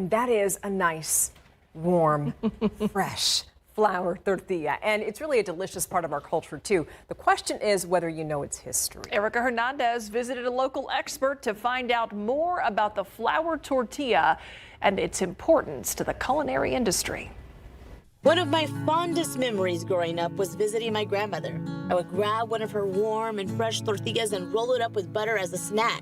and that is a nice, warm, fresh flour tortilla. And it's really a delicious part of our culture, too. The question is whether you know its history. Erica Hernandez visited a local expert to find out more about the flour tortilla and its importance to the culinary industry. One of my fondest memories growing up was visiting my grandmother. I would grab one of her warm and fresh tortillas and roll it up with butter as a snack.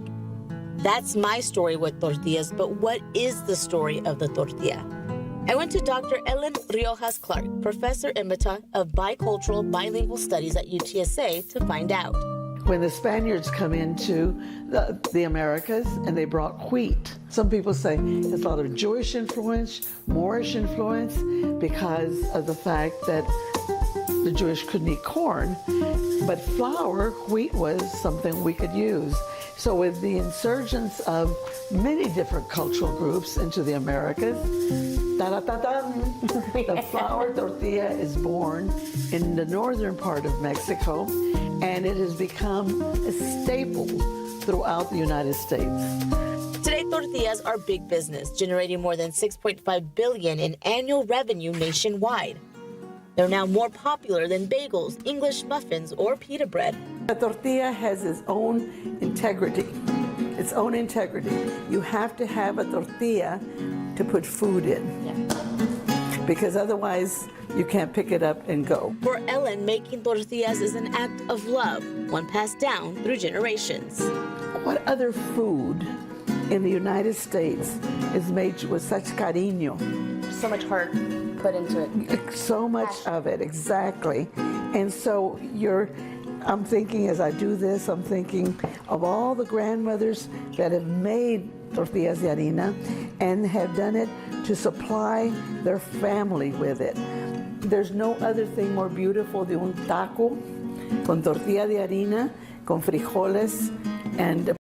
That's my story with tortillas, but what is the story of the tortilla? I went to Dr. Ellen Riojas Clark, professor emerita of bicultural bilingual studies at UTSA, to find out. When the Spaniards come into the Americas and they brought wheat, some people say it's a lot of Jewish influence, Moorish influence, because of the fact that the Jewish couldn't eat corn, but flour, wheat was something we could use. So with the insurgence of many different cultural groups into the Americas, the flour tortilla is born in the northern part of Mexico, and it has become a staple throughout the United States. Today, tortillas are big business, generating more than $6.5 billion in annual revenue nationwide. They're now more popular than bagels, English muffins, or pita bread. A tortilla has its own integrity. Its own integrity. You have to have a tortilla to put food in. Because otherwise, you can't pick it up and go. For Ellen, making tortillas is an act of love, one passed down through generations. What other food in the United States is made with such cariño? So much heart put into it. So much of it, exactly. And so I'm thinking as I do this, I'm thinking of all the grandmothers that have made tortillas de harina and have done it to supply their family with it. There's no other thing more beautiful than un taco con tortilla de harina, con frijoles, and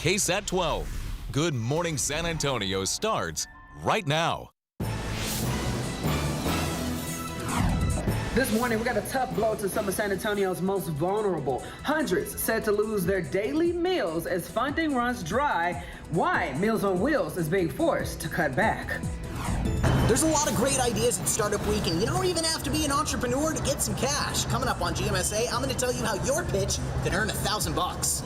KSAT 12. Good Morning San Antonio starts right now. This morning, we got a tough blow to some of San Antonio's most vulnerable. Hundreds set to lose their daily meals as funding runs dry. Why Meals on Wheels is being forced to cut back. There's a lot of great ideas at Startup Week, and you don't even have to be an entrepreneur to get some cash. Coming up on GMSA, I'm going to tell you how your pitch can earn $1,000.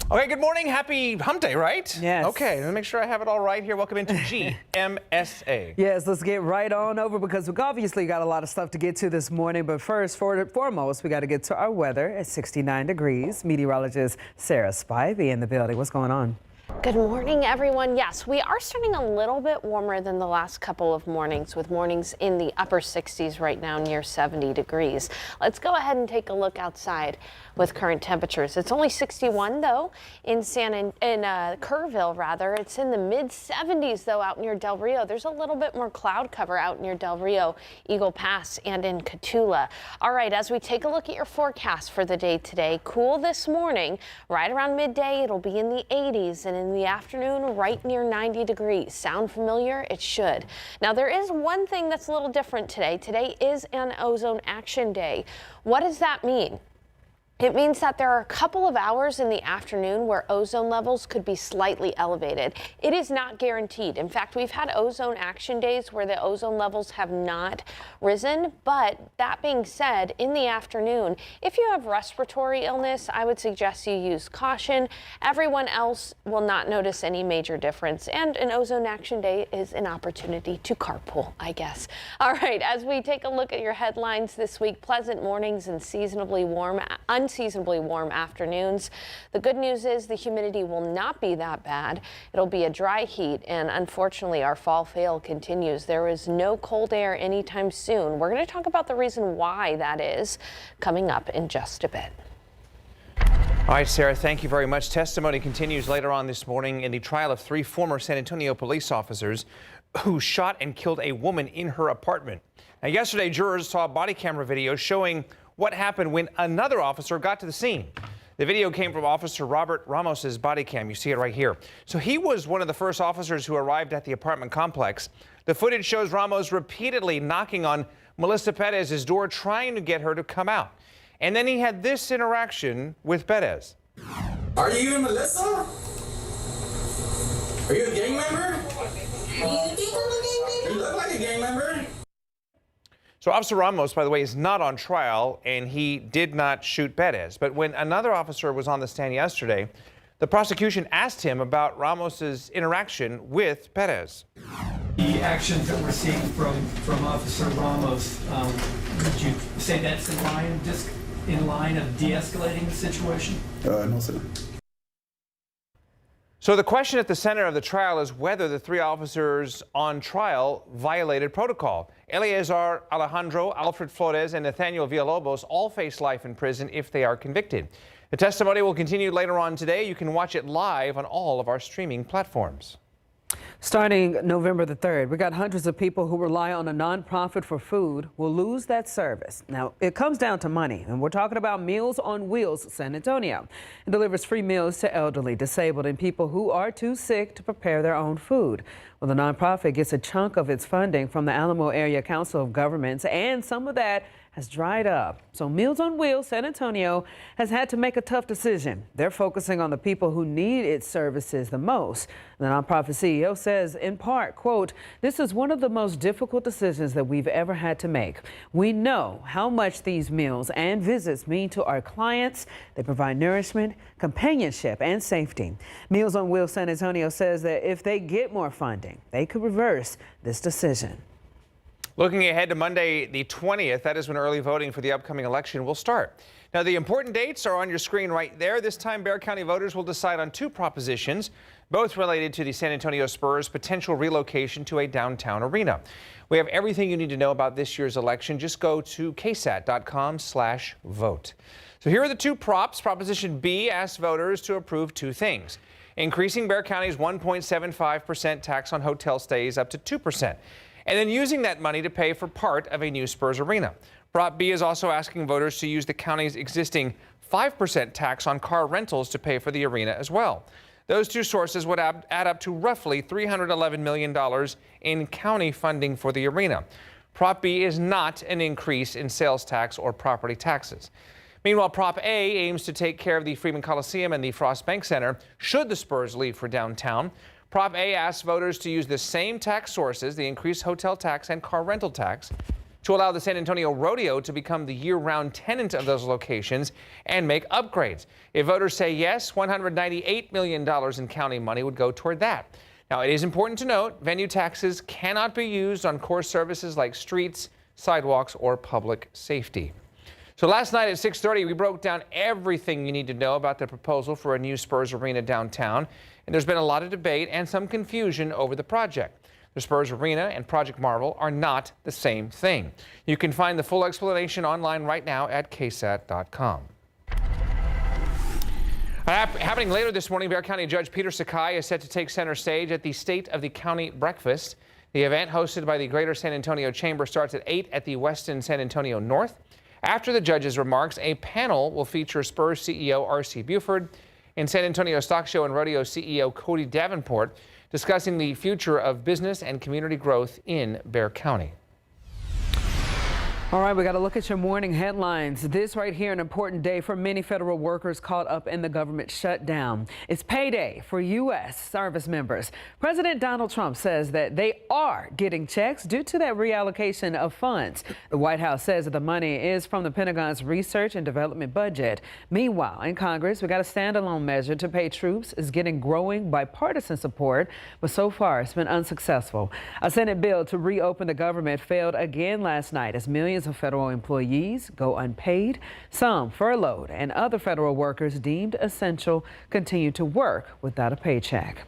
Okay, good morning. Happy Hump Day, right? Yes. Okay, let me make sure I have it all right here. Welcome into GMSA. Yes, let's get right on over because we've obviously got a lot of stuff to get to this morning. But first, foremost, we got to get to our weather at 69 degrees. Meteorologist Sarah Spivey in the building. What's going on? Good morning, everyone. Yes, we are starting a little bit warmer than the last couple of mornings, with mornings in the upper 60s right now, near 70 degrees. Let's go ahead and take a look outside with current temperatures. It's only 61 though in Kerrville rather. It's in the mid 70s though out near Del Rio. There's a little bit more cloud cover out near Del Rio, Eagle Pass, and in Cotulla. All right, as we take a look at your forecast for the day today, cool this morning. Right around midday, it'll be in the 80s, and in the afternoon, right near 90 degrees. Sound familiar? It should. Now, there is one thing that's a little different today. Today is an ozone action day. What does that mean? It means that there are a couple of hours in the afternoon where ozone levels could be slightly elevated. It is not guaranteed. In fact, we've had ozone action days where the ozone levels have not risen. But that being said, in the afternoon, if you have respiratory illness, I would suggest you use caution. Everyone else will not notice any major difference. And an ozone action day is an opportunity to carpool, I guess. All right, as we take a look at your headlines this week, pleasant mornings and unseasonably warm afternoons. The good news is the humidity will not be that bad. It'll be a dry heat, and unfortunately our fall fail continues. There is no cold air anytime soon. We're going to talk about the reason why that is coming up in just a bit. All right, Sarah, thank you very much. Testimony continues later on this morning in the trial of 3 former San Antonio police officers who shot and killed a woman in her apartment. Now, yesterday, jurors saw body camera video showing what happened when another officer got to the scene. The video came from Officer Robert Ramos's body cam. You see it right here. So he was one of the first officers who arrived at the apartment complex. The footage shows Ramos repeatedly knocking on Melissa Perez's door, trying to get her to come out. And then he had this interaction with Perez. Are you even Melissa? Are you a gang member? You look like a gang member. So Officer Ramos, by the way, is not on trial, and he did not shoot Perez. But when another officer was on the stand yesterday, the prosecution asked him about Ramos's interaction with Perez. The actions that we're seeing from Officer Ramos, would you say that's in line of de-escalating the situation? No, sir. So the question at the center of the trial is whether the 3 officers on trial violated protocol. Eleazar Alejandro, Alfred Flores, and Nathaniel Villalobos all face life in prison if they are convicted. The testimony will continue later on today. You can watch it live on all of our streaming platforms. Starting November the 3rd, we got hundreds of people who rely on a nonprofit for food will lose that service. Now, it comes down to money, and we're talking about Meals on Wheels San Antonio. It delivers free meals to elderly, disabled, and people who are too sick to prepare their own food. Well, the nonprofit gets a chunk of its funding from the Alamo Area Council of Governments, and some of that has dried up. So Meals on Wheels San Antonio has had to make a tough decision. They're focusing on the people who need its services the most. The nonprofit CEO says, in part, quote, "This is one of the most difficult decisions that we've ever had to make. We know how much these meals and visits mean to our clients. They provide nourishment, companionship, and safety." Meals on Wheels San Antonio says that if they get more funding, they could reverse this decision. Looking ahead to Monday, the 20th, that is when early voting for the upcoming election will start. Now, the important dates are on your screen right there. This time, Bexar County voters will decide on 2 propositions, both related to the San Antonio Spurs' potential relocation to a downtown arena. We have everything you need to know about this year's election. Just go to ksat.com/vote. So here are the 2 props. Proposition B asks voters to approve 2 things: increasing Bexar County's 1.75% tax on hotel stays up to 2%. And then using that money to pay for part of a new Spurs arena. Prop B is also asking voters to use the county's existing 5% tax on car rentals to pay for the arena as well. Those 2 sources would add up to roughly $311 million in county funding for the arena. Prop B is not an increase in sales tax or property taxes. Meanwhile, Prop A aims to take care of the Freeman Coliseum and the Frost Bank Center should the Spurs leave for downtown. Prop A asks voters to use the same tax sources, the increased hotel tax and car rental tax, to allow the San Antonio Rodeo to become the year-round tenant of those locations and make upgrades. If voters say yes, $198 million in county money would go toward that. Now, it is important to note, venue taxes cannot be used on core services like streets, sidewalks, or public safety. So last night at 6:30, we broke down everything you need to know about the proposal for a new Spurs arena downtown. And there's been a lot of debate and some confusion over the project. The Spurs Arena and Project Marvel are not the same thing. You can find the full explanation online right now at ksat.com. Happening later this morning, Bexar County Judge Peter Sakai is set to take center stage at the State of the County Breakfast. The event, hosted by the Greater San Antonio Chamber, starts at 8 at the Westin San Antonio North. After the judge's remarks, a panel will feature Spurs CEO R.C. Buford and San Antonio Stock Show and Rodeo CEO Cody Davenport discussing the future of business and community growth in Bexar County. All right, we got to look at your morning headlines. This right here, an important day for many federal workers caught up in the government shutdown. It's payday for U.S. service members. President Donald Trump says that they are getting checks due to that reallocation of funds. The White House says that the money is from the Pentagon's research and development budget. Meanwhile, in Congress, we got a standalone measure to pay troops is getting growing bipartisan support, but so far it's been unsuccessful. A Senate bill to reopen the government failed again last night as millions of federal employees go unpaid. Some furloughed and other federal workers deemed essential continue to work without a paycheck.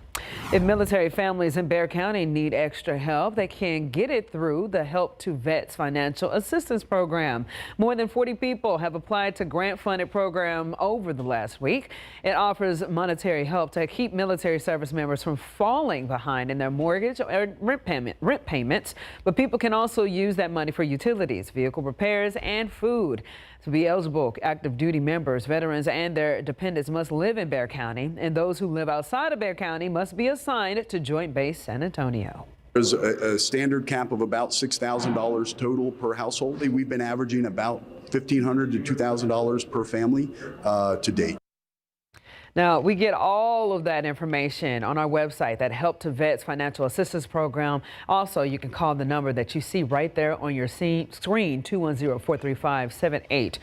If military families in Bexar County need extra help, they can get it through the Help to Vets Financial Assistance Program. More than 40 people have applied to grant-funded program over the last week. It offers monetary help to keep military service members from falling behind in their mortgage or rent payments. But people can also use that money for utilities, vehicle repairs, and food. To be eligible, active duty members, veterans, and their dependents must live in Bexar County, and those who live outside of Bexar County must be assigned to Joint Base San Antonio. There's a standard cap of about $6,000 total per household. We've been averaging about $1,500 to $2,000 per family to date. Now, we get all of that information on our website, that Help to Vets Financial Assistance Program. Also, you can call the number that you see right there on your screen, 210-435-7838.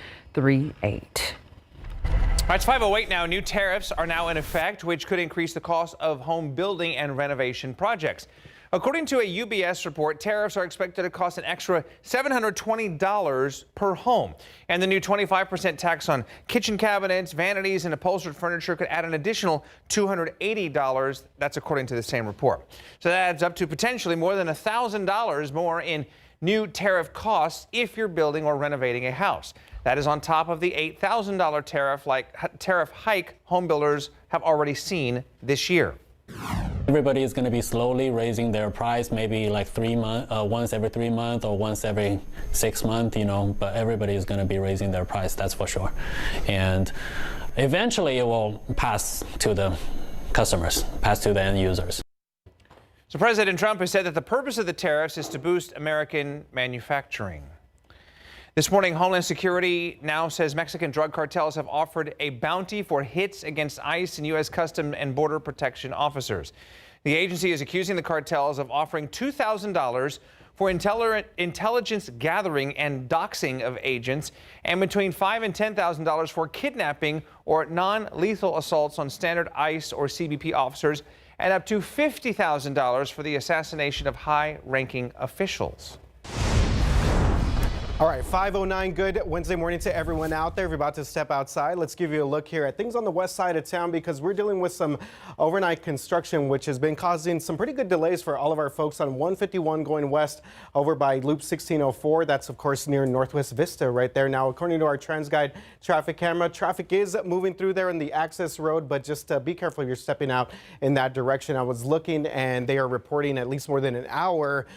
All right, it's 5:08 now. New tariffs are now in effect, which could increase the cost of home building and renovation projects. According to a UBS report, tariffs are expected to cost an extra $720 per home. And the new 25% tax on kitchen cabinets, vanities, and upholstered furniture could add an additional $280. That's according to the same report. So that adds up to potentially more than $1,000 more in new tariff costs if you're building or renovating a house. That is on top of the $8,000 tariff hike home builders have already seen this year. Everybody is going to be slowly raising their price, maybe like once every 3 months or once every 6 months, but everybody is going to be raising their price, that's for sure. And eventually it will pass to the customers, pass to the end users. So President Trump has said that the purpose of the tariffs is to boost American manufacturing. This morning, Homeland Security now says Mexican drug cartels have offered a bounty for hits against ICE and U.S. Customs and Border Protection officers. The agency is accusing the cartels of offering $2,000 for intelligence gathering and doxing of agents, and between $5,000 and $10,000 for kidnapping or non-lethal assaults on standard ICE or CBP officers, and up to $50,000 for the assassination of high-ranking officials. All right, 5:09. Good Wednesday morning to everyone out there. If you're about to step outside, let's give you a look here at things on the west side of town because we're dealing with some overnight construction, which has been causing some pretty good delays for all of our folks on 151 going west over by Loop 1604. That's, of course, near Northwest Vista right there. Now, according to our TransGuide traffic camera, traffic is moving through there in the access road, but just be careful if you're stepping out in that direction. I was looking, and they are reporting at least more than an hour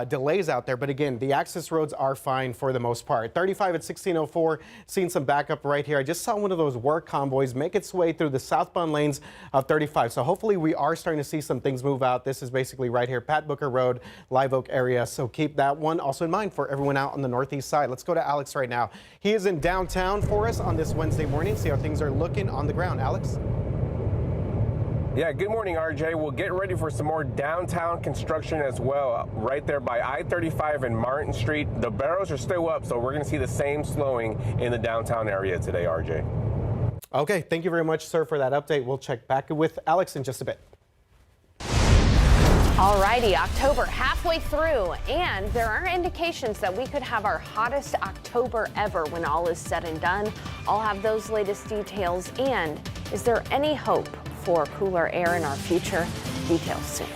delays out there. But again, the access roads are fine for the most part. 35 at 1604, seeing some backup right here. I just saw one of those work convoys make its way through the southbound lanes of 35. So hopefully we are starting to see some things move out. This is basically right here, Pat Booker Road, Live Oak area. So keep that one also in mind for everyone out on the northeast side. Let's go to Alex right now. He is in downtown for us on this Wednesday morning. See how things are looking on the ground. Alex? Yeah, good morning, RJ. We'll get ready for some more downtown construction as well, right there by I-35 and Martin Street. The barrels are still up, so we're going to see the same slowing in the downtown area today, RJ. Okay, thank you very much, sir, for that update. We'll check back with Alex in just a bit. All righty, October halfway through, and there are indications that we could have our hottest October ever when all is said and done. I'll have those latest details. And is there any hope for cooler air in our future? Details soon.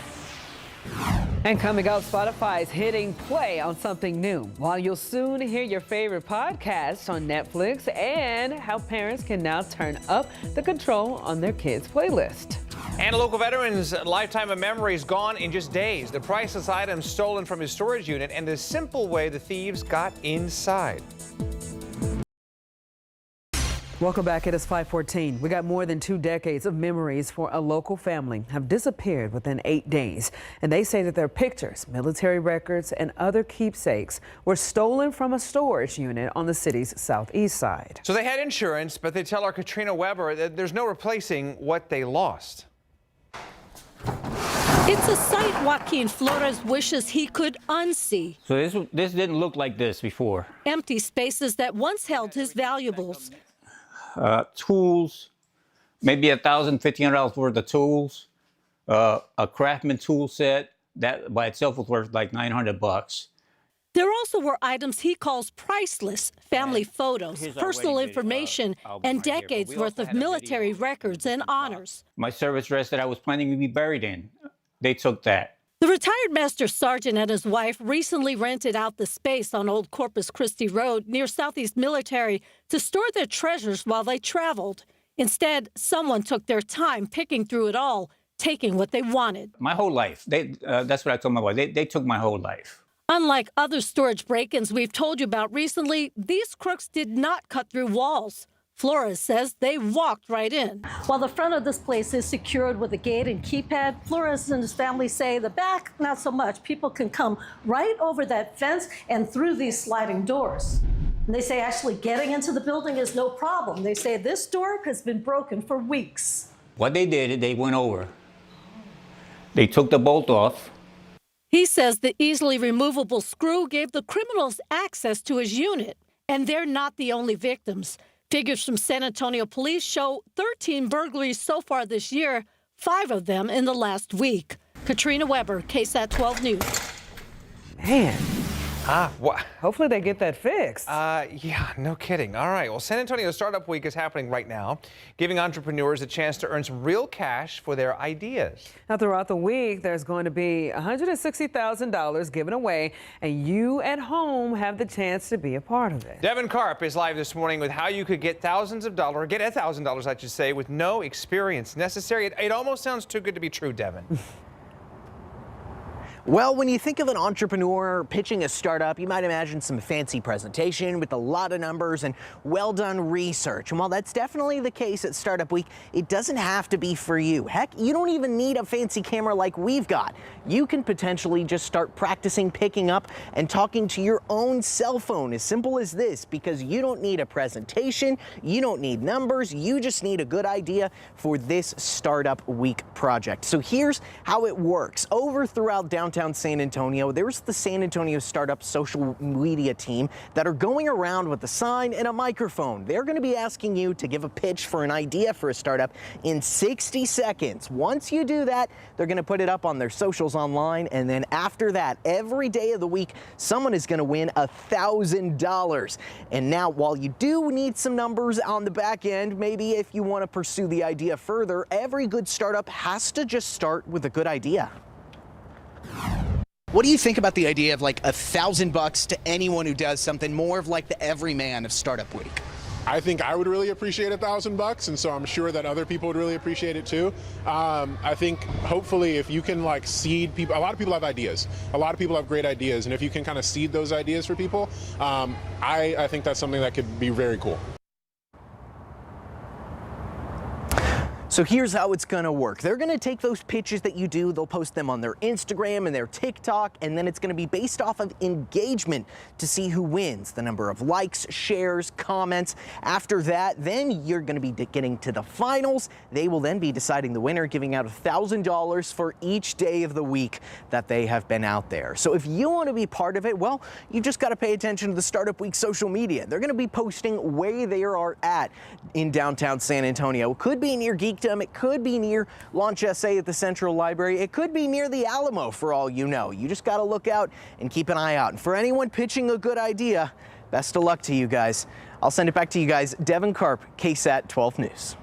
And coming up, Spotify is hitting play on something new, while you'll soon hear your favorite podcasts on Netflix and how parents can now turn up the control on their kids' playlist. And a local veteran's lifetime of memories gone in just days. The priceless items stolen from his storage unit and the simple way the thieves got inside. Welcome back. It is 5:14. We got more than 2 decades of memories for a local family have disappeared within 8 days. And they say that their pictures, military records, and other keepsakes were stolen from a storage unit on the city's southeast side. So they had insurance, but they tell our Katrina Weber that there's no replacing what they lost. It's a sight Joaquin Flores wishes he could unsee. So this didn't look like this before. Empty spaces that once held his valuables. Tools, maybe $1,000, $1,500 worth of tools, a Craftsman tool set that by itself was worth like $900. There also were items he calls priceless, family photos, personal information, and decades worth of military records and honors. My service dress that I was planning to be buried in, they took that. The retired Master Sergeant and his wife recently rented out the space on Old Corpus Christi Road near Southeast Military to store their treasures while they traveled. Instead, someone took their time picking through it all, taking what they wanted. My whole life. That's what I told my wife. They took my whole life. Unlike other storage break-ins we've told you about recently, these crooks did not cut through walls. Flores says they walked right in. While the front of this place is secured with a gate and keypad, Flores and his family say the back, not so much. People can come right over that fence and through these sliding doors. And they say actually getting into the building is no problem. They say this door has been broken for weeks. What they did, they went over. They took the bolt off. He says the easily removable screw gave the criminals access to his unit. And they're not the only victims. Figures from San Antonio police show 13 burglaries so far this year, 5 of them in the last week. Katrina Weber, KSAT 12 News. Man. Hopefully they get that fixed. Yeah, no kidding. All right, well, San Antonio Startup Week is happening right now, giving entrepreneurs a chance to earn some real cash for their ideas. Now, throughout the week, there's going to be $160,000 given away, and you at home have the chance to be a part of it. Devin Karp is live this morning with how you could get thousands of dollars, or get $1,000, I should say, with no experience necessary. It almost sounds too good to be true, Devin. Well, when you think of an entrepreneur pitching a startup, you might imagine some fancy presentation with a lot of numbers and well-done research. And while that's definitely the case at Startup Week, it doesn't have to be for you. Heck, you don't even need a fancy camera like we've got. You can potentially just start practicing picking up and talking to your own cell phone. As simple as this, because you don't need a presentation, you don't need numbers, you just need a good idea for this Startup Week project. So here's how it works. Over throughout downtown San Antonio, there's the San Antonio Startup social media team that are going around with a sign and a microphone. They're going to be asking you to give a pitch for an idea for a startup in 60 seconds. Once you do that, they're going to put it up on their socials online, and then after that, every day of the week, someone is going to win $1,000. And now, while you do need some numbers on the back end, maybe if you want to pursue the idea further, every good startup has to just start with a good idea. What do you think about the idea of like $1,000 to anyone who does something, more of like the everyman of Startup Week? I think I would really appreciate $1,000, and so I'm sure that other people would really appreciate it too. I think hopefully if you can like seed people, a lot of people have ideas. A lot of people have great ideas, and if you can kind of seed those ideas for people, I think that's something that could be very cool. So here's how it's gonna work. They're gonna take those pitches that you do, they'll post them on their Instagram and their TikTok, and then it's gonna be based off of engagement to see who wins, the number of likes, shares, comments. After that, then you're gonna be getting to the finals. They will then be deciding the winner, giving out $1,000 for each day of the week that they have been out there. So if you wanna be part of it, well, you just gotta pay attention to the Startup Week social media. They're gonna be posting where they are at in downtown San Antonio. It could be near Geekdom, it could be near Launch SA at the Central Library, it could be near the Alamo for all you know. You just gotta look out and keep an eye out. And for anyone pitching a good idea, best of luck to you guys. I'll send it back to you guys. Devin Karp, KSAT 12 News.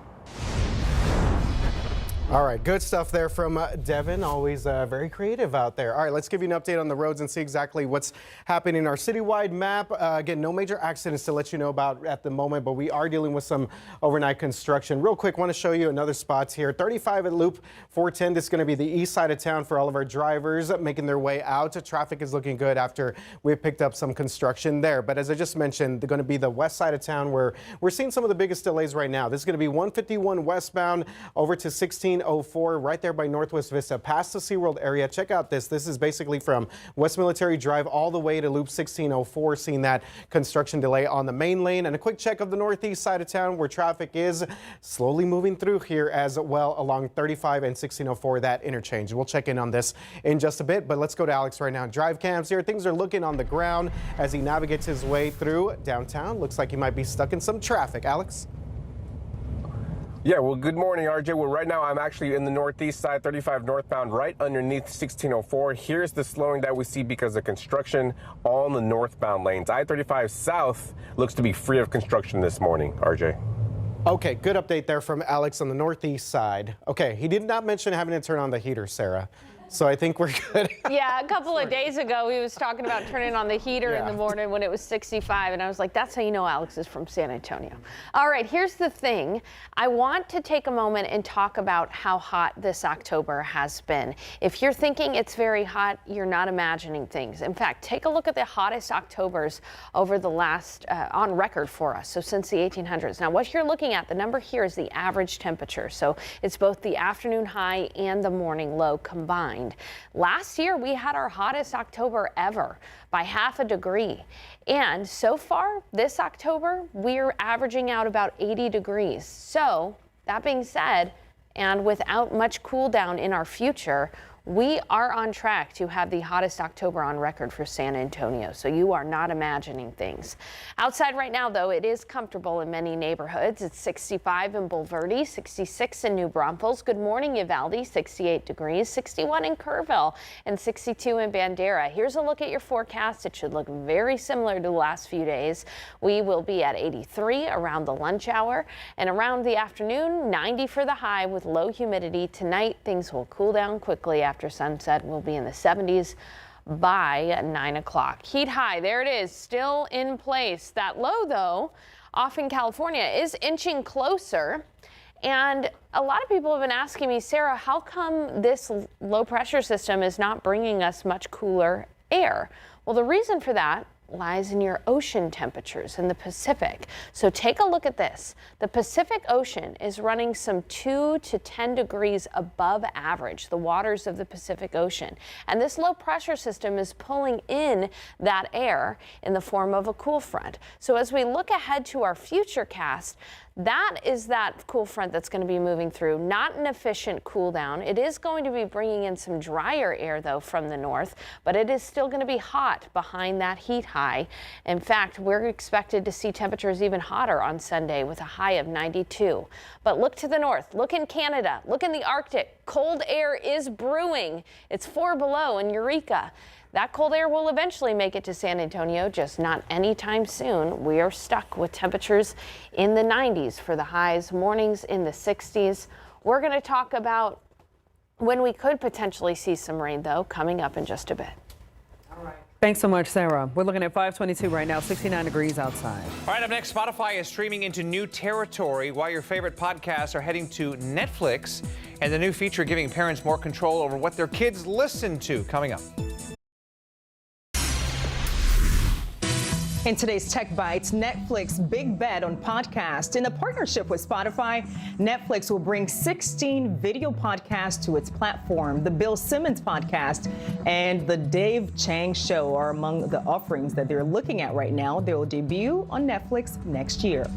All right, good stuff there from Devin, always very creative out there. All right, let's give you an update on the roads and see exactly what's happening in our citywide map. Again, no major accidents to let you know about at the moment, but we are dealing with some overnight construction. Real quick, want to show you another spot here. 35 at Loop 410. This is going to be the east side of town for all of our drivers making their way out. Traffic is looking good after we picked up some construction there. But as I just mentioned, they're going to be the west side of town where we're seeing some of the biggest delays right now. This is going to be 151 westbound over to 1604 right there by Northwest Vista past the SeaWorld area. Check out this. This is basically from West Military Drive all the way to Loop 1604, seeing that construction delay on the main lane. And a quick check of the northeast side of town where traffic is slowly moving through here as well along 35 and 1604, that interchange. We'll check in on this in just a bit, but let's go to Alex right now. Drive cams here. Things are looking on the ground as he navigates his way through downtown. Looks like he might be stuck in some traffic. Alex? Yeah, well, good morning, RJ. Well, right now I'm actually in the northeast side, 35 northbound, right underneath 1604. Here's the slowing that we see because of construction on the northbound lanes. I-35 south looks to be free of construction this morning, RJ. Okay, good update there from Alex on the northeast side. Okay, he did not mention having to turn on the heater, Sarah. So I think we're good. Yeah, a couple of days ago, he was talking about turning on the heater in the morning when it was 65, and I was like, that's how you know Alex is from San Antonio. All right, here's the thing. I want to take a moment and talk about how hot this October has been. If you're thinking it's very hot, you're not imagining things. In fact, take a look at the hottest Octobers over the last, on record for us, so since the 1800s. Now, what you're looking at, the number here is the average temperature, so it's both the afternoon high and the morning low combined. Last year, we had our hottest October ever by half a degree. And so far this October, we're averaging out about 80 degrees. So that being said, and without much cool down in our future, we are on track to have the hottest October on record for San Antonio, so you are not imagining things. Outside right now, though, it is comfortable in many neighborhoods. It's 65 in Bulverde, 66 in New Braunfels. Good morning, Uvalde, 68 degrees, 61 in Kerrville, and 62 in Bandera. Here's a look at your forecast. It should look very similar to the last few days. We will be at 83 around the lunch hour, and around the afternoon, 90 for the high with low humidity. Tonight, things will cool down quickly. After sunset, we'll be in the 70s by 9 o'clock. Heat high, there it is, still in place. That low, though, off in California is inching closer. And a lot of people have been asking me, Sarah, how come this low pressure system is not bringing us much cooler air? Well, the reason for that lies in your ocean temperatures in the Pacific. So take a look at this. The Pacific Ocean is running some 2 to 10 degrees above average, the waters of the Pacific Ocean. And this low pressure system is pulling in that air in the form of a cool front. So as we look ahead to our future cast, that is that cool front that's going to be moving through. Not an efficient cool down. It is going to be bringing in some drier air, though, from the north, but it is still going to be hot behind that heat high. In fact, we're expected to see temperatures even hotter on Sunday with a high of 92. But look to the north. Look in Canada. Look in the Arctic. Cold air is brewing. It's 4 below in Eureka. That cold air will eventually make it to San Antonio, just not anytime soon. We are stuck with temperatures in the 90s for the highs, mornings in the 60s. We're going to talk about when we could potentially see some rain, though, coming up in just a bit. Thanks so much, Sarah. We're looking at 522 right now, 69 degrees outside. All right, up next, Spotify is streaming into new territory while your favorite podcasts are heading to Netflix, and the new feature giving parents more control over what their kids listen to. Coming up. In today's Tech Bites, Netflix big bet on podcast. In a partnership with Spotify, Netflix will bring 16 video podcasts to its platform. The Bill Simmons podcast and the Dave Chang Show are among the offerings that they're looking at right now. They will debut on Netflix next year.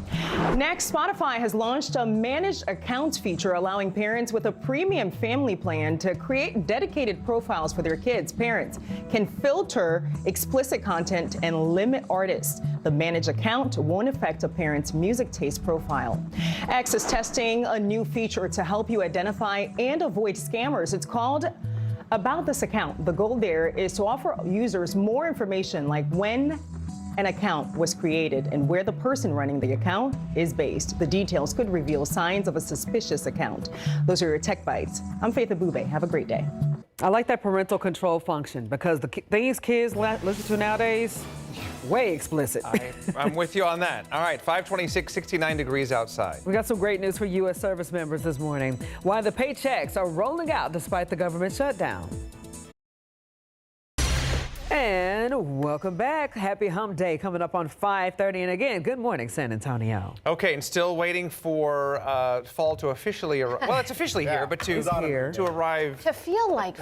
Next, Spotify has launched a managed accounts feature allowing parents with a premium family plan to create dedicated profiles for their kids. Parents can filter explicit content and limit artists. The managed account won't affect a parent's music taste profile. X is testing a new feature to help you identify and avoid scammers. It's called About This Account. The goal there is to offer users more information like when an account was created and where the person running the account is based. The details could reveal signs of a suspicious account. Those are your Tech Bites. I'm Faith Abube. Have a great day. I like that parental control function because the things kids listen to nowadays, way explicit. I'm with you on that. All right, 526, 69 degrees outside. We got some great news for U.S. service members this morning. Why the paychecks are rolling out despite the government shutdown. And welcome back. Happy Hump Day coming up on 5:30. And again, good morning, San Antonio. Okay, and still waiting for fall to officially arrive. Well, it's officially here, but to arrive. To feel like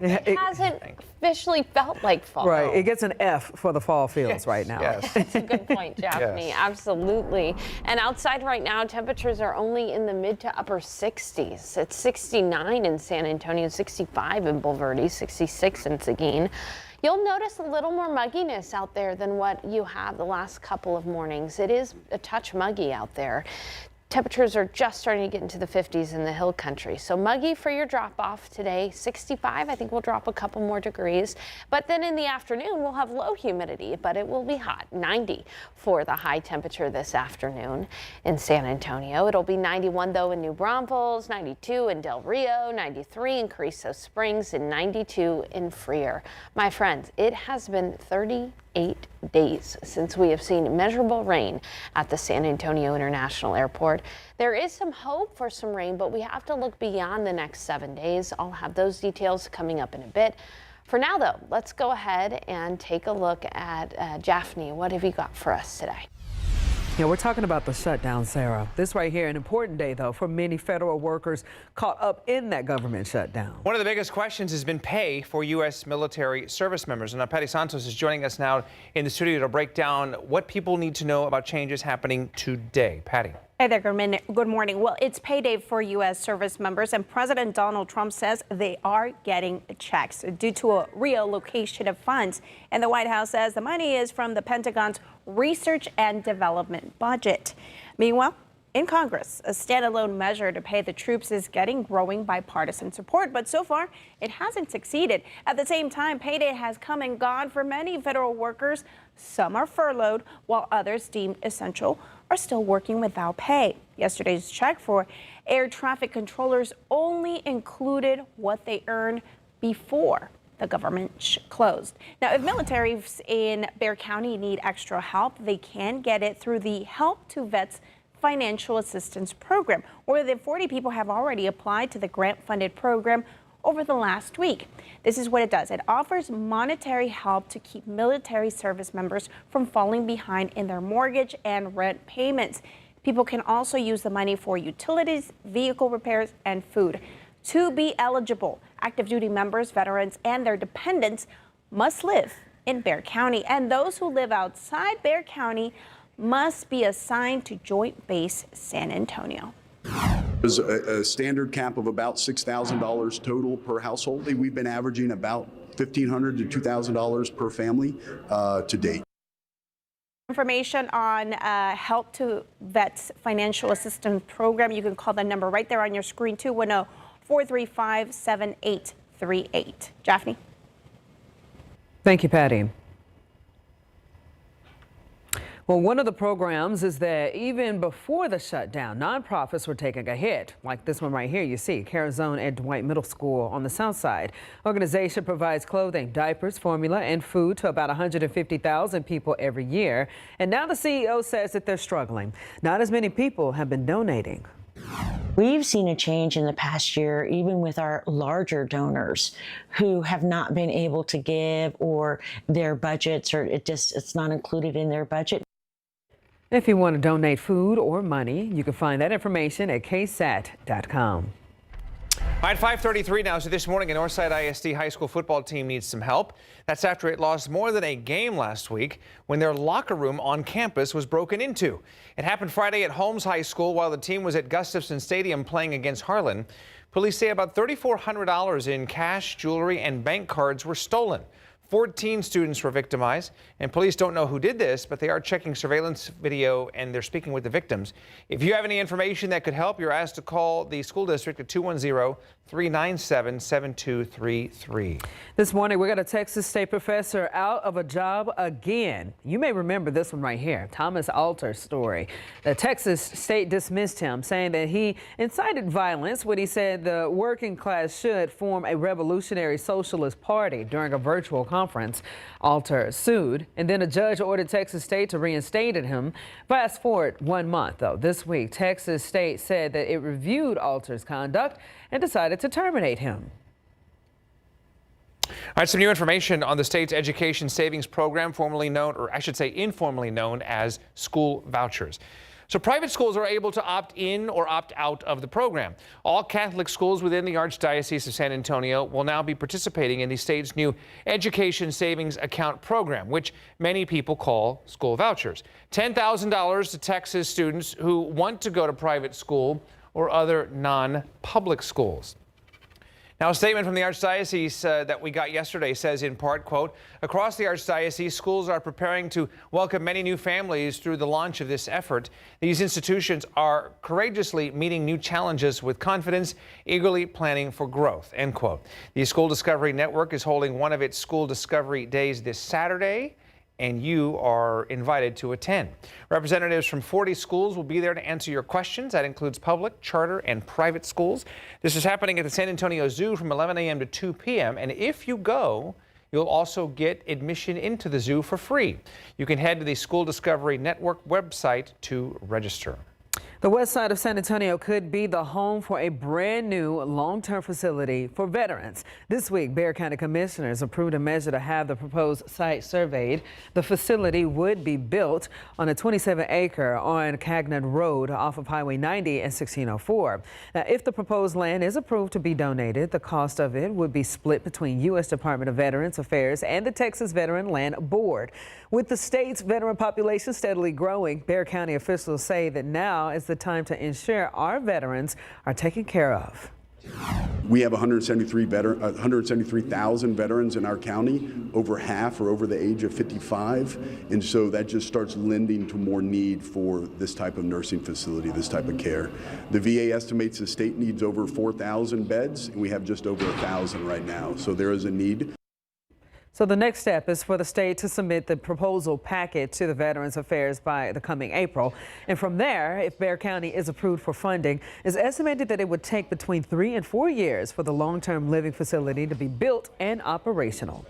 it hasn't officially felt like fall. Right. It gets an F for the fall feels right now. Yes. That's a good point, Daphne. Yes. Absolutely. And outside right now, temperatures are only in the mid to upper 60s. It's 69 in San Antonio, 65 in Bulverde, 66 in Seguin. You'll notice a little more mugginess out there than what you have the last couple of mornings. It is a touch muggy out there. Temperatures are just starting to get into the 50s in the hill country. So muggy for your drop off today. 65, I think we'll drop a couple more degrees. But then in the afternoon, we'll have low humidity, but it will be hot. 90 for the high temperature this afternoon in San Antonio. It'll be 91 though in New Braunfels, 92 in Del Rio, 93 in Carrizo Springs, and 92 in Freer. My friends, it has been 38 days since we have seen measurable rain at the San Antonio International Airport. There is some hope for some rain, but we have to look beyond the next 7 days. I'll have those details coming up in a bit. For now, though, let's go ahead and take a look at Jaffney. What have you got for us today? Yeah, we're talking about the shutdown, Sarah. This right here, an important day, though, for many federal workers caught up in that government shutdown. One of the biggest questions has been pay for U.S. military service members. And Patty Santos is joining us now in the studio to break down what people need to know about changes happening today. Patty. Hey there, good morning. Well, it's payday for U.S. service members, and President Donald Trump says they are getting checks due to a reallocation of funds. And the White House says the money is from the Pentagon's research and development budget. Meanwhile, in Congress, a standalone measure to pay the troops is getting growing bipartisan support, but so far it hasn't succeeded. At the same time, payday has come and gone for many federal workers. Some are furloughed, while others deemed essential are still working without pay. Yesterday's check for air traffic controllers only included what they earned before the government closed. Now, if militaries in Bexar County need extra help, they can get it through the Help to Vets Financial Assistance Program. More than 40 people have already applied to the grant-funded program over the last week. This is what it does. It offers monetary help to keep military service members from falling behind in their mortgage and rent payments. People can also use the money for utilities, vehicle repairs, and food. To be eligible, active duty members, veterans, and their dependents must live in Bexar County, and those who live outside Bexar County must be assigned to Joint Base San Antonio. There's a standard cap of about $6,000 total per household. We've been averaging about $1,500 to $2,000 per family to date. Information on Help to Vets Financial Assistance Program. You can call the number right there on your screen, 210-435-7838. Jaffney. Thank you, Patty. Well, one of the programs is that even before the shutdown, nonprofits were taking a hit, like this one right here. You see, Carazone at Dwight Middle School on the south side. Organization provides clothing, diapers, formula, and food to about 150,000 people every year. And now the CEO says that they're struggling. Not as many people have been donating. We've seen a change in the past year, even with our larger donors who have not been able to give, or their budgets, or it's not included in their budget. If you want to donate food or money, you can find that information at KSAT.com. All right, 5:33 now. So this morning, a Northside ISD high school football team needs some help. That's after it lost more than a game last week when their locker room on campus was broken into. It happened Friday at Holmes High School while the team was at Gustafson Stadium playing against Harlan. Police say about $3,400 in cash, jewelry, and bank cards were stolen. 14 students were victimized, and police don't know who did this, but they are checking surveillance video and they're speaking with the victims. If you have any information that could help, you're asked to call the school district at 210-397-7233. This morning, we got a Texas State professor out of a job again. You may remember this one right here, Thomas Alter's story. The Texas State dismissed him, saying that he incited violence when he said the working class should form a revolutionary socialist party during a virtual conference. Alter sued, and then a judge ordered Texas State to reinstate him. Fast forward 1 month, though. This week, Texas State said that it reviewed Alter's conduct and decided to terminate him. All right, some new information on the state's education savings program, formerly known, or I should say informally known as school vouchers. So private schools are able to opt in or opt out of the program. All Catholic schools within the Archdiocese of San Antonio will now be participating in the state's new Education Savings Account program, which many people call school vouchers. $10,000 to Texas students who want to go to private school or other non-public schools. Now, a statement from the Archdiocese that we got yesterday says in part, quote, across the Archdiocese, schools are preparing to welcome many new families through the launch of this effort. These institutions are courageously meeting new challenges with confidence, eagerly planning for growth, end quote. The School Discovery Network is holding one of its School Discovery Days this Saturday, and you are invited to attend. Representatives from 40 schools will be there to answer your questions. That includes public, charter, and private schools. This is happening at the San Antonio Zoo from 11 a.m. to 2 p.m. And if you go, you'll also get admission into the zoo for free. You can head to the School Discovery Network website to register. The west side of San Antonio could be the home for a brand new long-term facility for veterans. This week, Bexar County commissioners approved a measure to have the proposed site surveyed. The facility would be built on a 27-acre on Cagnan Road off of Highway 90 and 1604. Now, if the proposed land is approved to be donated, the cost of it would be split between U.S. Department of Veterans Affairs and the Texas Veteran Land Board. With the state's veteran population steadily growing, Bexar County officials say that now is the time to ensure our veterans are taken care of. We have 173,000 veterans in our county. Over half are over the age of 55. And so that just starts lending to more need for this type of nursing facility, this type of care. The VA estimates the state needs over 4,000 beds, and we have just over 1,000 right now. So there is a need. So the next step is for the state to submit the proposal packet to the Veterans Affairs by the coming April. And from there, if Bexar County is approved for funding, it's estimated that it would take between 3 and 4 years for the long-term living facility to be built and operational.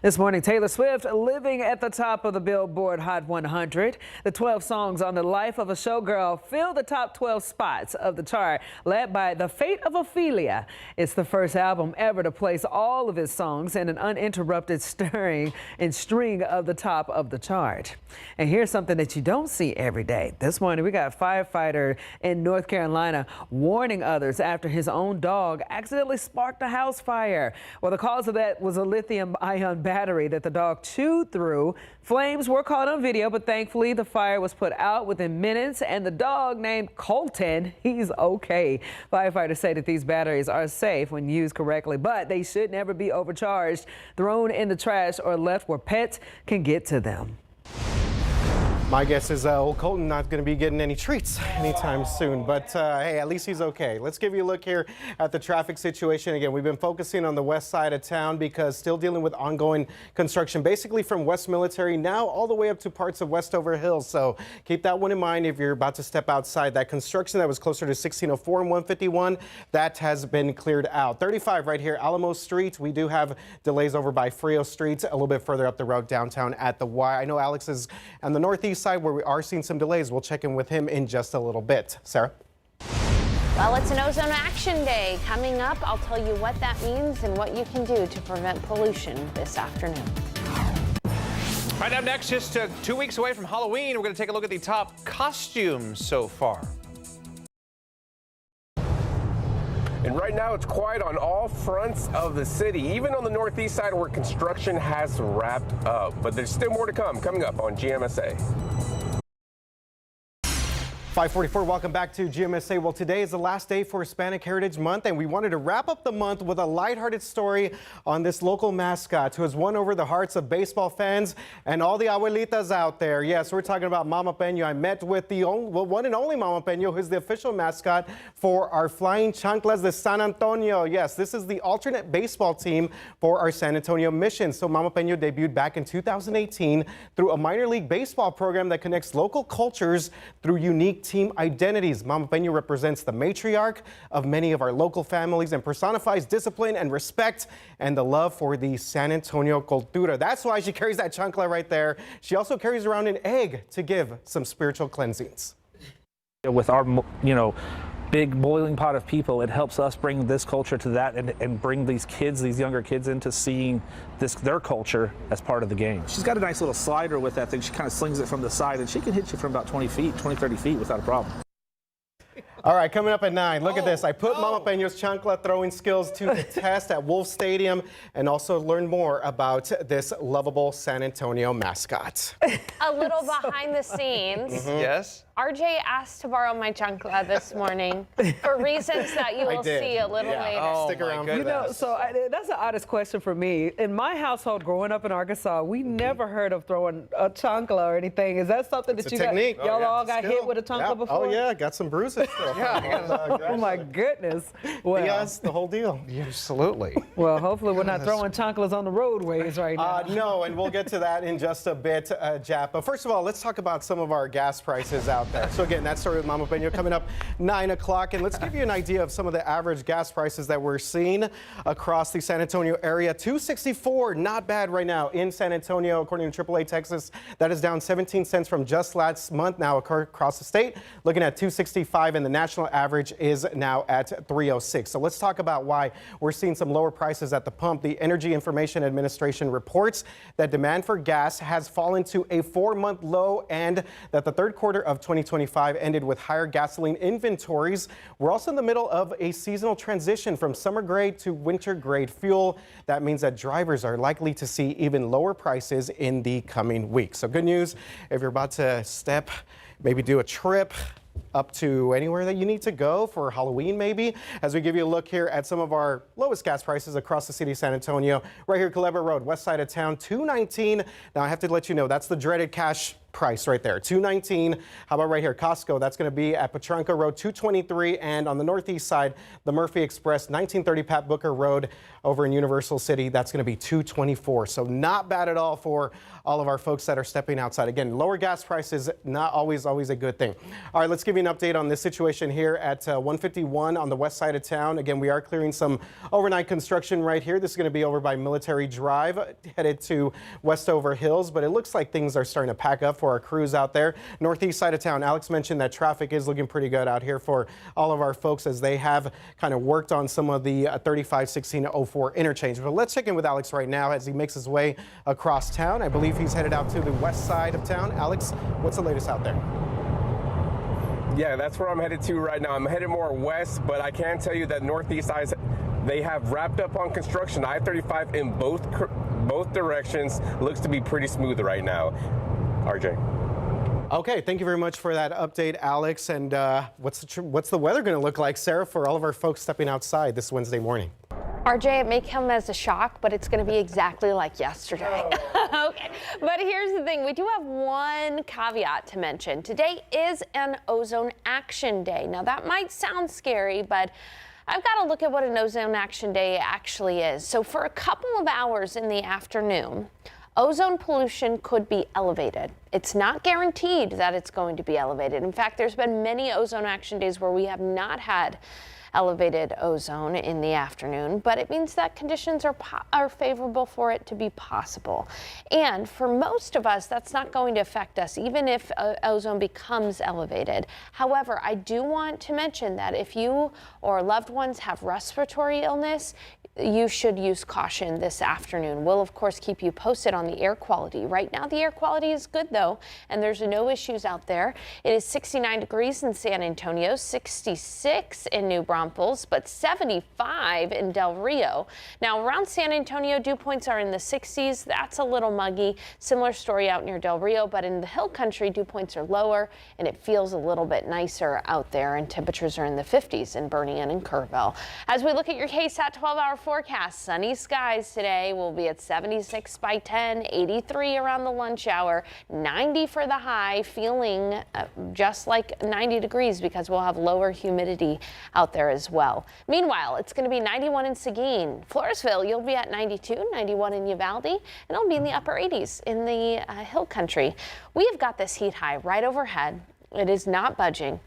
This morning, Taylor Swift living at the top of the Billboard Hot 100. The 12 songs on the life of a showgirl fill the top 12 spots of the chart, led by The Fate of Ophelia. It's the first album ever to place all of his songs in an uninterrupted string of the top of the chart. And here's something that you don't see every day. This morning, we got a firefighter in North Carolina warning others after his own dog accidentally sparked a house fire. Well, the cause of that was a lithium-ion battery that the dog chewed through. Flames were caught on video, but thankfully the fire was put out within minutes, and the dog named Colton, he's okay. Firefighters say that these batteries are safe when used correctly, but they should never be overcharged, thrown in the trash, or left where pets can get to them. My guess is old Colton not going to be getting any treats anytime soon, but hey, at least he's okay. Let's give you a look here at the traffic situation. Again, we've been focusing on the west side of town because still dealing with ongoing construction, basically from West Military now all the way up to parts of Westover Hills. So keep that one in mind if you're about to step outside. That construction that was closer to 1604 and 151, that has been cleared out. 35 right here, Alamo Street. We do have delays over by Frio Street, a little bit further up the road downtown at the Y. I know Alex is on the northeast side where we are seeing some delays. We'll check in with him in just a little bit. Sarah? Well, it's an ozone action day coming up. I'll tell you what that means and what you can do to prevent pollution this afternoon. Right up next, just 2 weeks away from Halloween, we're going to take a look at the top costumes so far. And right now it's quiet on all fronts of the city, even on the northeast side where construction has wrapped up. But there's still more to come coming up on GMSA. 544, welcome back to GMSA. Well, today is the last day for Hispanic Heritage Month, and we wanted to wrap up the month with a lighthearted story on this local mascot who has won over the hearts of baseball fans and all the abuelitas out there. Yes, we're talking about Mama Peño. I met with the one and only Mama Peño, who's the official mascot for our Flying Chanclas de San Antonio. Yes, this is the alternate baseball team for our San Antonio mission. So Mama Peño debuted back in 2018 through a minor league baseball program that connects local cultures through unique team identities. Mama Peño represents the matriarch of many of our local families and personifies discipline and respect and the love for the San Antonio cultura. That's why she carries that chancla right there. She also carries around an egg to give some spiritual cleansings. With our, big boiling pot of people, it helps us bring this culture to that and bring these kids, these younger kids, into seeing their culture as part of the game. She's got a nice little slider with that thing. She kind of slings it from the side, and she can hit you from about 20 feet, 20, 30 feet without a problem. All right, coming up at 9, look at this. I put Mama Peño's chancla throwing skills to the test at Wolf Stadium and also learn more about this lovable San Antonio mascot. A little behind the scenes. Yes? RJ asked to borrow my chancla this morning for reasons that you will see a little later. Oh, Stick around for You know, that. so that's the oddest question for me. In my household, growing up in Arkansas, we never heard of throwing a chancla or anything. Is that something that It's you a technique. y'all all got hit with a chancla before? Oh, yeah, got some bruises still. Oh my goodness. Well, Yes, the whole deal. Absolutely. well, hopefully we're not throwing chanclas on the roadways right now. No, and we'll get to that in just a bit, Jap. But first of all, let's talk about some of our gas prices out there. So again, that story with Mama Peño coming up 9 o'clock. And let's give you an idea of some of the average gas prices that we're seeing across the San Antonio area. $2.64, not bad right now in San Antonio, according to AAA Texas. That is down 17 cents from just last month. Now across the state, looking at $2.65, and the national average is now at $3.06. So let's talk about why we're seeing some lower prices at the pump. The Energy Information Administration reports that demand for gas has fallen to a 4-month low, and that the third quarter of 2025 ended with higher gasoline inventories. We're also in the middle of a seasonal transition from summer grade to winter grade fuel. That means that drivers are likely to see even lower prices in the coming weeks. So good news if you're about to maybe do a trip up to anywhere that you need to go for Halloween maybe, as we give you a look here at some of our lowest gas prices across the city of San Antonio. Right here, Culebra Road, west side of town, $2.19. Now I have to let you know that's the dreaded cash price right there, $2.19. How about right here, Costco? That's going to be at Petranca Road, $2.23, and on the northeast side, the Murphy Express, 1930 Pat Booker Road over in Universal City, that's going to be $2.24. So not bad at all for all of our folks that are stepping outside. Again, lower gas prices, not always a good thing. All right, let's give you an update on this situation here at 151 on the west side of town. Again, we are clearing some overnight construction right here. This is going to be over by Military Drive, headed to Westover Hills, but it looks like things are starting to pack up for our crews out there. Northeast side of town, Alex mentioned that traffic is looking pretty good out here for all of our folks as they have kind of worked on some of the 35-16-04 interchange. But let's check in with Alex right now as he makes his way across town. I believe he's headed out to the west side of town. Alex, what's the latest out there? Yeah, that's where I'm headed to right now. I'm headed more west, but I can tell you that northeast side, they have wrapped up on construction. I-35 in both directions looks to be pretty smooth right now. RJ. Okay, thank you very much for that update, Alex. And what's the weather going to look like, Sarah, for all of our folks stepping outside this Wednesday morning? RJ, it may come as a shock, but it's going to be exactly like yesterday. Okay, but here's the thing. We do have one caveat to mention. Today is an ozone action day. Now, that might sound scary, but I've got to look at what an ozone action day actually is. So for a couple of hours in the afternoon, ozone pollution could be elevated. It's not guaranteed that it's going to be elevated. In fact, there's been many ozone action days where we have not had elevated ozone in the afternoon, but it means that conditions are favorable for it to be possible. And for most of us, that's not going to affect us, even if ozone becomes elevated. However, I do want to mention that if you or loved ones have respiratory illness, you should use caution this afternoon. We'll, of course, keep you posted on the air quality. Right now, the air quality is good, though, and there's no issues out there. It is 69 degrees in San Antonio, 66 in New Braunfels, but 75 in Del Rio. Now, around San Antonio, dew points are in the 60s. That's a little muggy. Similar story out near Del Rio, but in the hill country, dew points are lower, and it feels a little bit nicer out there, and temperatures are in the 50s in Berrien and Kerrville. As we look at your KSAT 12-hour forecast, sunny skies today. Will be at 76 by 10, 83 around the lunch hour, 90 for the high, feeling just like 90 degrees because we'll have lower humidity out there as well. Meanwhile, it's going to be 91 in Seguin. Floresville, you'll be at 92, 91 in Uvalde, and it'll be in the upper 80s in the hill country. We have got this heat high right overhead. It is not budging,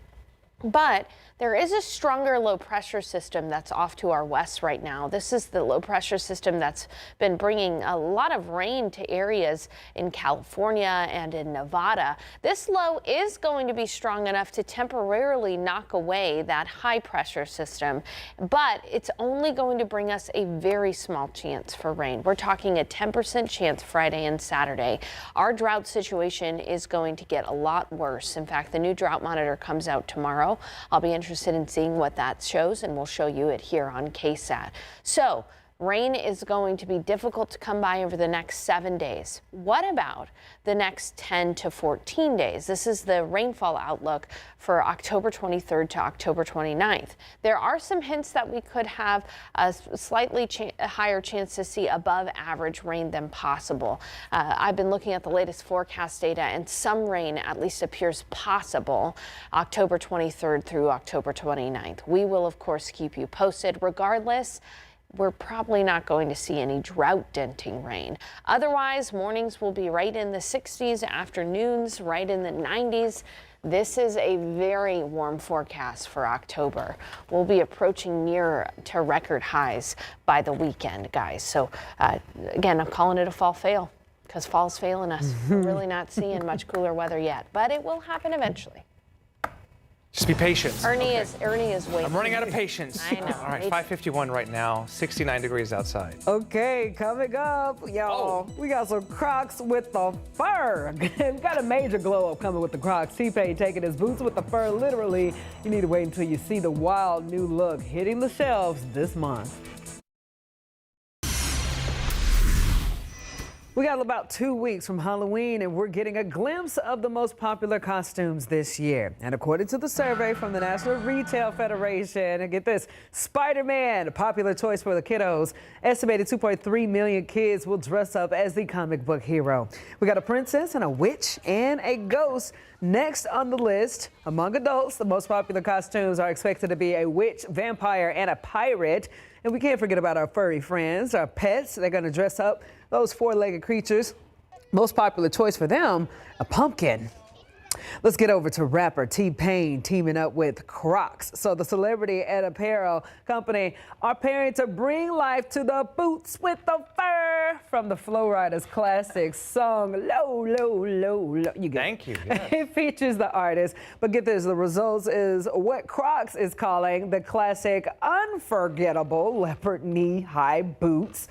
but there is a stronger low pressure system that's off to our west right now. This is the low pressure system that's been bringing a lot of rain to areas in California and in Nevada. This low is going to be strong enough to temporarily knock away that high pressure system, but it's only going to bring us a very small chance for rain. We're talking a 10% chance Friday and Saturday. Our drought situation is going to get a lot worse. In fact, the new drought monitor comes out tomorrow. I'll be interested interested in seeing what that shows, and we'll show you it here on KSAT. So rain is going to be difficult to come by over the next 7 days. What about the next 10 to 14 days? This is the rainfall outlook for October 23rd to October 29th. There are some hints that we could have a slightly higher chance to see above average rain than possible. I've been looking at the latest forecast data, and some rain at least appears possible October 23rd through October 29th. We will, of course, keep you posted. Regardless, we're probably not going to see any drought denting rain. Otherwise, mornings will be right in the 60s, afternoons right in the 90s. This is a very warm forecast for October. We'll be approaching near to record highs by the weekend, guys. So again, I'm calling it a fall fail because fall's failing us. We're really not seeing much cooler weather yet, but it will happen eventually. Just be patient. Ernie is waiting. I'm running out of patience. I know. All right, 5:51 right now, 69 degrees outside. Okay, coming up, y'all, we got some Crocs with the fur. We've got a major glow up coming with the Crocs. T-Pain taking his boots with the fur literally. You need to wait until you see the wild new look hitting the shelves this month. We got about 2 weeks from Halloween, and we're getting a glimpse of the most popular costumes this year. And according to the survey from the National Retail Federation, and get this, Spider-Man, a popular choice for the kiddos. Estimated 2.3 million kids will dress up as the comic book hero. We got a princess and a witch and a ghost next on the list. Among adults, the most popular costumes are expected to be a witch, vampire, and a pirate. And we can't forget about our furry friends, our pets. They're going to dress up those four-legged creatures. Most popular choice for them, a pumpkin. Let's get over to rapper T-Pain teaming up with Crocs. So the celebrity and apparel company are pairing to bring life to the boots with the fur from the Flow Riders classic song Low, Low, Low, Low. You get Thank you. It features the artist, but get this, the results is what Crocs is calling the classic unforgettable leopard knee-high boots.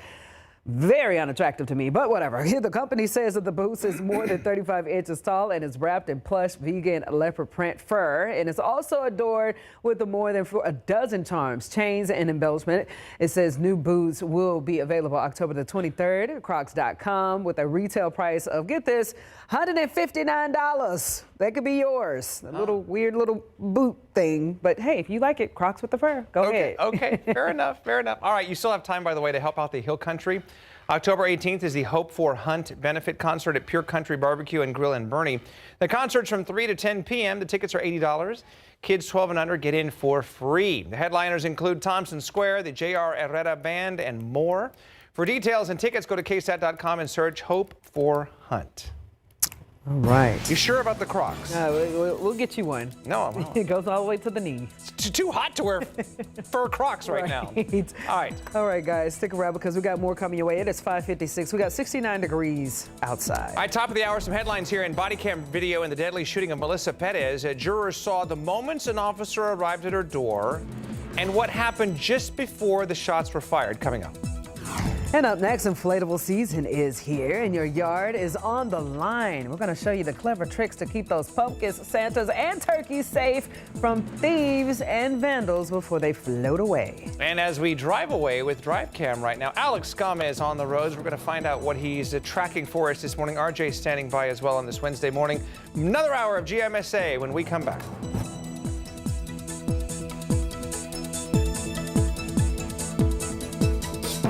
Very unattractive to me, but whatever. The company says that the boots is more than 35 inches tall and is wrapped in plush vegan leopard print fur, and it's also adorned with more than a dozen charms, chains, and embellishment. It says new boots will be available October the 23rd at Crocs.com with a retail price of, get this, $159. That could be yours. A little weird little boot thing, but hey, if you like it, Crocs with the fur, go ahead. Okay, fair enough, fair enough. All right, you still have time, by the way, to help out the Hill Country. October 18th is the Hope for Hunt benefit concert at Pure Country Barbecue and Grill in Bernie. The concert's from 3 to 10 p.m. The tickets are $80. Kids 12 and under get in for free. The headliners include Thompson Square, the J.R. Herrera Band, and more. For details and tickets, go to KSAT.com and search Hope for Hunt. All right. You sure about the Crocs? We'll get you one. No, it goes all the way to the knee. It's too hot to wear fur Crocs right now. All right. All right, guys, stick around because we got more coming your way. It is 5:56. We got 69 degrees outside. All right, top of the hour, some headlines here. In body cam video in the deadly shooting of Melissa Perez, jurors saw the moments an officer arrived at her door and what happened just before the shots were fired. Coming up. And up next, inflatable season is here and your yard is on the line. We're going to show you the clever tricks to keep those pumpkins, Santas, and turkeys safe from thieves and vandals before they float away. And as we drive away with Drive Cam right now, Alex Gomez on the roads. We're going to find out what he's tracking for us this morning. RJ standing by as well on this Wednesday morning. Another hour of GMSA when we come back.